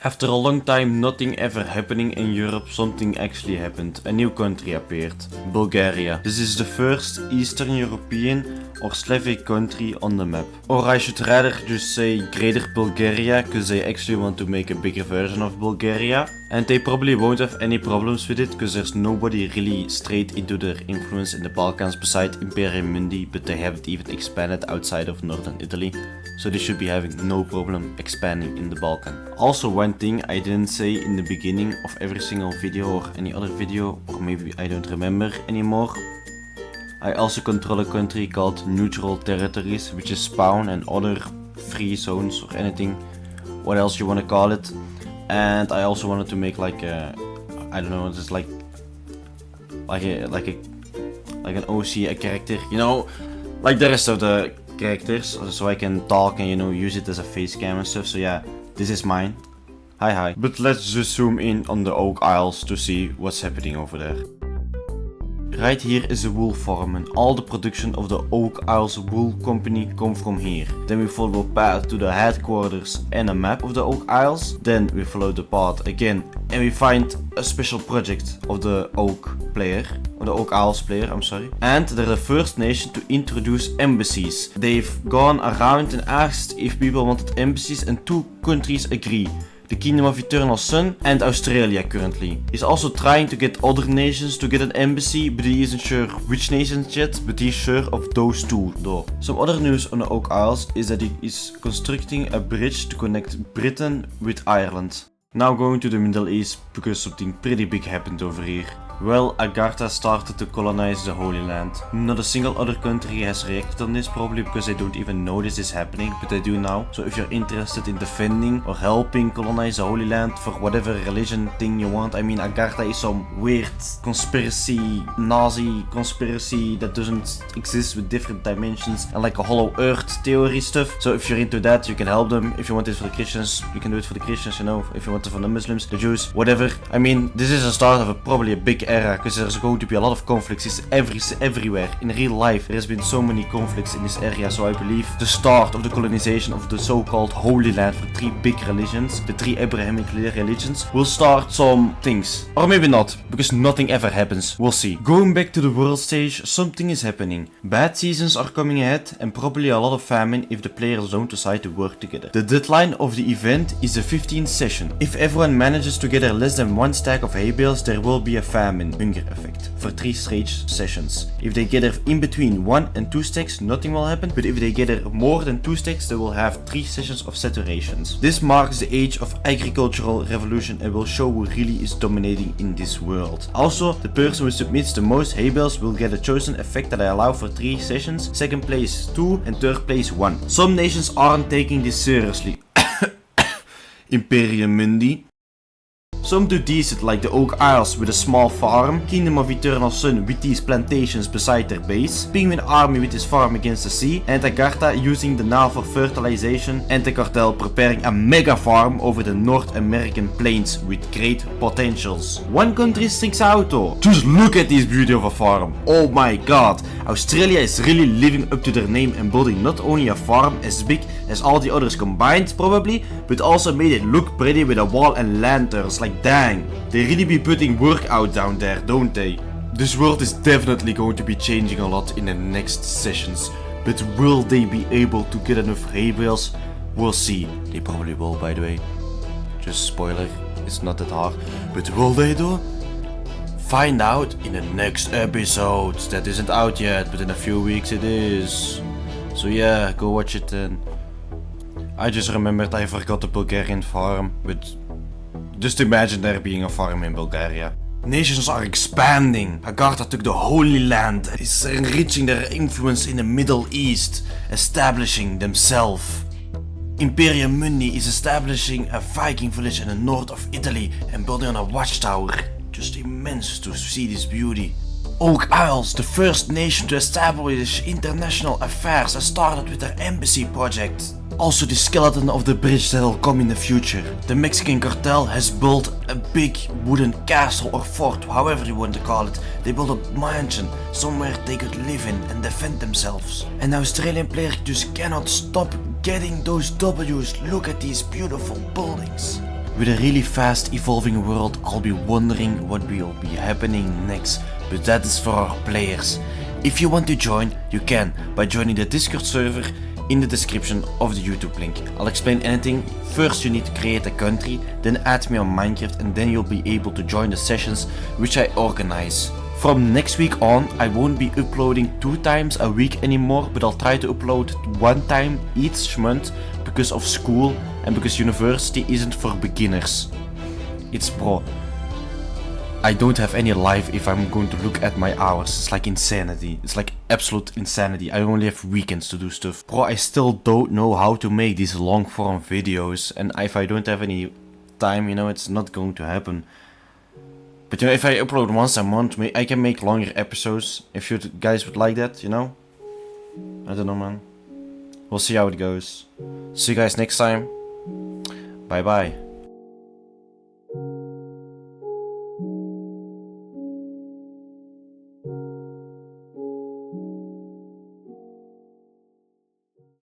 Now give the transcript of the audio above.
After a long time nothing ever happening in Europe, something actually happened. A new country appeared. Bulgaria. This is the first Eastern European or Slavic country on the map. Or I should rather just say Greater Bulgaria, because they actually want to make a bigger version of Bulgaria. And they probably won't have any problems with it, because there's nobody really straight into their influence in the Balkans besides Imperium Mundi, but they haven't even expanded outside of northern Italy. So they should be having no problem expanding in the Balkan. Also, one thing I didn't say in the beginning of every single video or any other video, or maybe I don't remember anymore. I also control a country called Neutral Territories, which is Spawn and other free zones or anything, what else you want to call it. And I also wanted to make like a, I don't know, just like an OC, a character, you know, like the rest of the characters, so I can talk and, you know, use it as a face cam and stuff. So yeah, this is mine. Hi. But let's just zoom in on the Oak Isles to see what's happening over there. Right here is the wool farm, and all the production of the Oak Isles Wool Company come from here. Then we follow the path to the headquarters and a map of the Oak Isles. Then we follow the path again and we find a special project of the Oak Isles player, I'm sorry. And they're the first nation to introduce embassies. They've gone around and asked if people wanted embassies, and 2 countries agree. The Kingdom of Eternal Sun and Australia currently. He's also trying to get other nations to get an embassy, but he isn't sure which nations yet, but he's sure of those 2 though. Some other news on the Oak Isles is that he is constructing a bridge to connect Britain with Ireland. Now going to the Middle East, because something pretty big happened over here. Well, Agartha started to colonize the Holy Land. Not a single other country has reacted on this, probably because they don't even know this is happening, but they do now. So if you're interested in defending or helping colonize the Holy Land for whatever religion thing you want, I mean, Agartha is some weird conspiracy, Nazi conspiracy that doesn't exist with different dimensions and like a hollow earth theory stuff. So if you're into that, you can help them. If you want it for the Christians, you can do it for the Christians, you know. If you want it for the Muslims, the Jews, whatever. I mean, this is a start of probably a big era, because there's going to be a lot of conflicts. It's everywhere. In real life, there has been so many conflicts in this area, so I believe the start of the colonization of the so-called Holy Land for 3 big religions, the 3 Abrahamic religions, will start some things. Or maybe not, because nothing ever happens. We'll see. Going back to the world stage, something is happening. Bad seasons are coming ahead, and probably a lot of famine if the players don't decide to work together. The deadline of the event is the 15th session. If everyone manages to gather less than 1 stack of hay bales, there will be a famine. Hunger effect for 3 straight sessions. If they gather in between 1 and 2 stacks, nothing will happen, but if they gather more than 2 stacks, they will have 3 sessions of saturations. This marks the age of agricultural revolution and will show who really is dominating in this world. Also, the person who submits the most hay bales will get a chosen effect that I allow for 3 sessions, 2nd place 2 and 3rd place 1. Some nations aren't taking this seriously. Imperium Mundi. Some do decent, like the Oak Isles with a small farm, Kingdom of Eternal Sun with these plantations beside their base, Penguin Army with his farm against the sea, and Agartha using the Nile for fertilization, and the cartel preparing a mega farm over the North American plains with great potentials. One country sticks out though. Just look at this beauty of a farm. Oh my god, Australia is really living up to their name and building not only a farm as big as all the others combined probably, but also made it look pretty with a wall and lanterns. Like dang, they really be putting work out down there, don't they? This world is definitely going to be changing a lot in the next sessions, but will they be able to get enough hay bales? We'll see. They probably will, by the way. Just spoiler, it's not that hard. But will they though? Find out in the next episode. That isn't out yet, but in a few weeks it is. So yeah, go watch it then. I just remembered I forgot the Bulgarian farm, but just imagine there being a farm in Bulgaria. Nations are expanding. Agartha took the Holy Land, is enriching their influence in the Middle East, establishing themselves. Imperium Mundi is establishing a Viking village in the north of Italy and building on a watchtower. Just immense to see this beauty. Oak Isles, the first nation to establish international affairs, has started with their embassy project. Also the skeleton of the bridge that will come in the future. The Mexican cartel has built a big wooden castle or fort, however you want to call it. They built a mansion, somewhere they could live in and defend themselves. And the Australian player just cannot stop getting those W's. Look at these beautiful buildings. With a really fast evolving world, I'll be wondering what will be happening next, but that is for our players. If you want to join, you can by joining the Discord server in the description of the YouTube link. I'll explain anything. First you need to create a country, then add me on Minecraft, and then you'll be able to join the sessions which I organize. From next week on, I won't be uploading 2 times a week anymore, but I'll try to upload 1 time each month because of school and because university isn't for beginners. It's bro. I don't have any life if I'm going to look at my hours. It's like insanity. It's like absolute insanity. I only have weekends to do stuff. Bro, I still don't know how to make these long form videos, and if I don't have any time, you know, it's not going to happen. But you know, if I upload once a month, I can make longer episodes. If you guys would like that, you know? I don't know, man. We'll see how it goes. See you guys next time. Bye bye.